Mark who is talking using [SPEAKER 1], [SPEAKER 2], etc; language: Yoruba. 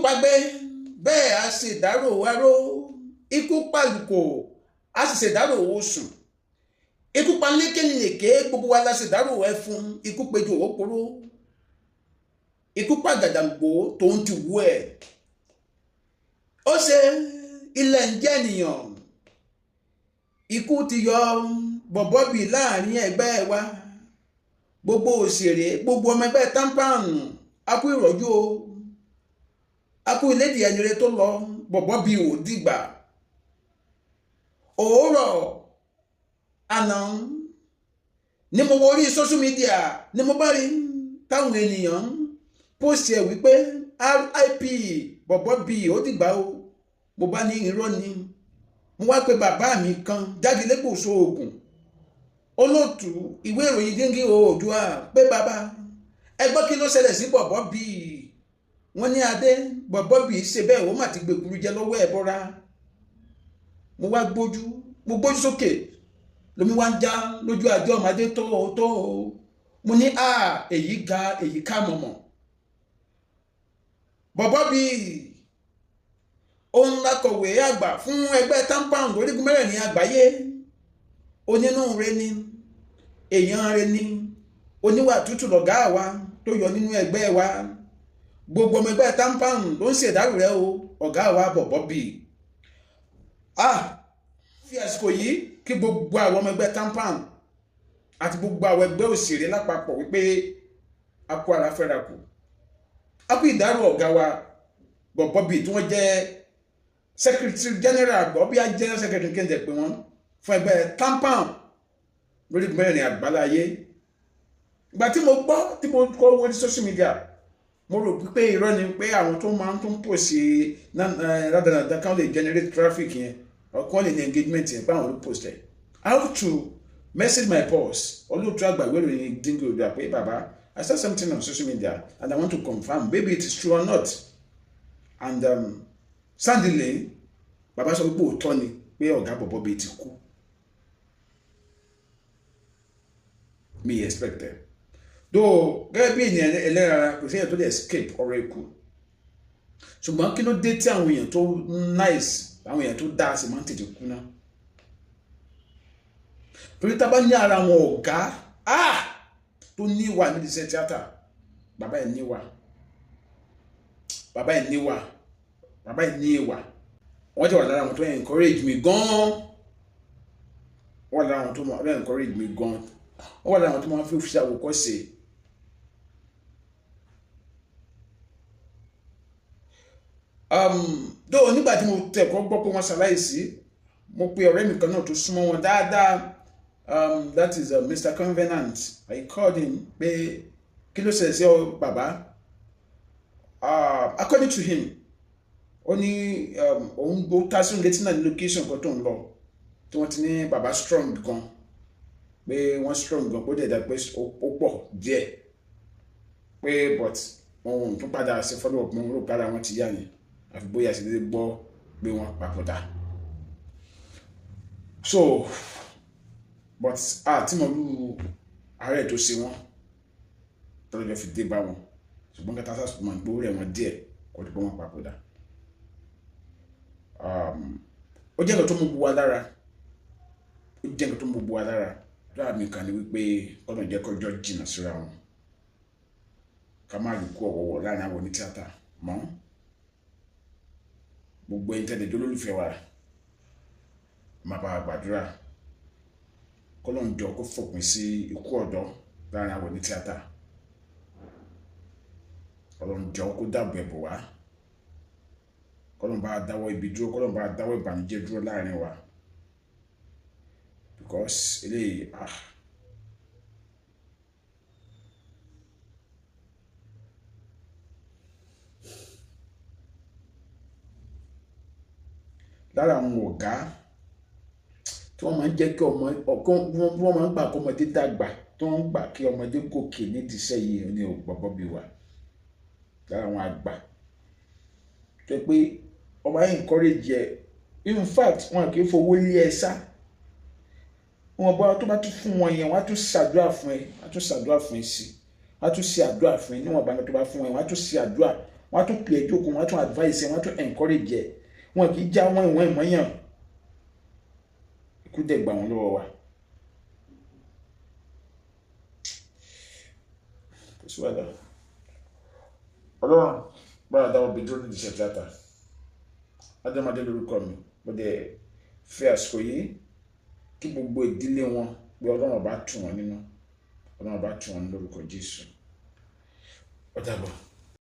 [SPEAKER 1] pàgbé bẹ́ẹ̀ a ṣe dárò aró ikú pàlùkò a sì ṣe dárò oṣùn ikú palékèlékè gbogbo wa la ṣe dárò ẹfun ikú péjú òpóró ikú pàgàdàgbò tó ń ti wú ẹ̀ ó ṣe ilẹ̀ ń jẹ́ ènìyàn ikú ti yọ Bobo B láàrin ẹgbẹ́ wa gbogbo òṣèré gbogbo ọmọ ẹgbẹ́ támpáànù akú ìrọ̀jú o akú ilédìí ẹnire tó lọ Bobo B ò dìgbà òórọ̀ àná ni mo wo orí social media ni mo bá rí táwọn ènìyàn post ẹ̀ wípé RIP Bobo B ó dìgbà o mo bá ní irọ́ ni mo wá pé bàbá mi kan jáde lẹ́gbòso oògùn olóòtú ìwé ìròyìn Díngí Oòduà pé bàbá ẹgbọ́n kí ló ṣẹlẹ̀ sí Bobo B wọ́n ní adé Bobo B ṣe bẹ́ẹ̀ ó mà ti gbèkúrú jẹ lọ́wọ́ ẹ̀ bọ́ra mo wá gbójú sókè lómi wá ń já lójú àjọ ọmọdé tó mo ní èyí ga èyí ká mọ̀mọ̀ Bobo B òun lakọ̀wé àgbà fún ẹgbẹ́ támpáànù orígun mẹ́rẹ̀ẹ̀rin àgbáyé onínúure ni èèyàn rẹ̀ ni oníwà tútù lọ̀gá wa tó yọ nínú ẹgbẹ́ wa gbogbo ọmọ ẹgbẹ́ támpáànù ló ń ṣèdárò rẹ̀ o ọ̀gá wa Bobo B fi àsìkò yìí kí gbogbo àwọn ọmọ ẹgbẹ́ támpáànù àti gbogbo àwọn ẹgbẹ́ òṣèré lápapọ̀ wípé a kú ara fẹ́ra kù a kú ìdárò ọ̀gá wa Bobo B tí wọ́n jẹ́ secretary general ọbí general secretary kéde pé wọ́n fún ẹgbẹ́ támpáànù lórí mẹ́rin àgbáláyé ìgbà tí mo gbọ́ tí mo kọ́ wọ́n ní social media mo rò pé irọ́ ni pé àwọn tó máa ń tún pò sí rádaràdà kan lè generate traffic yẹn ọkàn lè ní engagement yẹn pé àwọn ló post ẹ̀ I have to message my boss olóòtú àgbà ìwé ìròyìn Díngí Oòduà pé bàbá I saw something on social media and I want to confirm maybe it is true or not and suddenly bàbá sọ pé òótọ́ ni pé ọ̀gá Bobo B ti kú me expected though gẹ́gẹ́ bí ènìyàn ẹlẹ́rara kò sí èèyàn tó lè escape ọ̀rọ̀ ikú ṣùgbọ́n kí ló dé tí àwọn èèyàn tó nice àwọn èèyàn tó dáa sí máa ń tètè kú náà torí tá bá ní ara wọn ọ̀gá tó níwà nídìí iṣẹ́ tíátà bàbá ẹ̀ níwà ní ìwà wọ́n jẹ́ wà lára àwọn tó encourage mi gan-an wọ́n wà lára àwọn tó encourage mi gan-an wọ́n wà lára àwọn tó máa fi ṣe àwòkọ́ṣe dóò nígbà tí mo tẹ̀kọ́ gbọ́ pé wọ́n ṣaláìsí mo pe ọ̀rẹ́ mi kan náà tó súnmọ́ wọn dáadáa that is Mr. Covenant I called him pé kí ló ṣẹlẹ̀ sí ọ bàbá according to him ó ní òun gbó tásùn létí náà ní location kan tó ń lọ tí wọ́n ti ní bàbá strong gan pé wọ́n strong gan bó dẹ̀ dá pé ó pọ̀ díẹ̀ pé but wọn tún padà sí follow up wọn rò kára wọn ti yá yẹn àfi bóyá sì lè gbọ́ pé wọ́n papòdà so but tí mo lù ààrẹ tó ṣe wọ́n tọ́lọ́jọ́ fi dé bá wọn ṣùgbọ́n kẹta sásùn máa ń gbówó rẹ̀ wọn díẹ̀ kò tó pé wọ́n papòdà ó jẹ́ nǹkan tó mú bu wa lára lára mi kan ní wípé ọ̀nà jẹ́ kọjọ́ jìnnà síra wọn ká má rí kú ọ̀wọ̀wọ̀ láàrin àwọn onítíátà mọ́ gbogbo ẹni tẹ́lẹ̀ tó lólùfẹ́ wa máa bá gbàdúrà kọ́lọ́n jọ kó fòpin sí ikú ọ̀dọ́ láàrin àwọn onítíátà kọ́lọ́n jọ kó dáàbò ẹ̀bùn wá kọ́lọ́n bá dáwọ́ ibi dúró kọ́lọ́n bá dáwọ́ ìbànújẹ́ dúró láàrin wa because eléyìí lára àwọn ọ̀gá tí wọ́n máa ń jẹ́ kí wọ́n máa ń gbà kí ọmọdé dàgbà tí wọ́n ń gbà kí ọmọdé gòkè nídìí iṣẹ́ yìí ní Bobo B wà lára àwọn àgbà tó pé ọba encourage ẹ in fact wọn kì í fowó lé ẹ sá wọn bá tó bá tún fún wọn yẹn wọn á tún ṣàdúrà fún ẹ wọn á tún ṣàdúrà fún ẹ sí wọn á tún ṣe àdúrà fún ẹ níwọ̀n bá tó bá fún ẹ wọn á tún ṣe àdúrà wọ́n tún pè é jókòó, wọ́n tún advice, wọ́n tún encourage ẹ̀, wọn kì í já wọn ìwọ̀n ìmọ̀yàn. Ikú dẹ̀ gbà wọ́n lọ́wọ́ wa. Kò sí wàhálà. Ọlọ́run bára dáwọ́ bí dúró nídìí iṣẹ́ tíátà. Adémọ́dé lórúkọ mi. Mo dẹ̀ fẹ́ àsìkò yìí kí gbogbo ìdílé wọn pé Ọlọ́run bá tù wọ́n nínú. Ọlọ́run bá tù wọ́n lórúkọ Jésù. Ó dàbọ̀.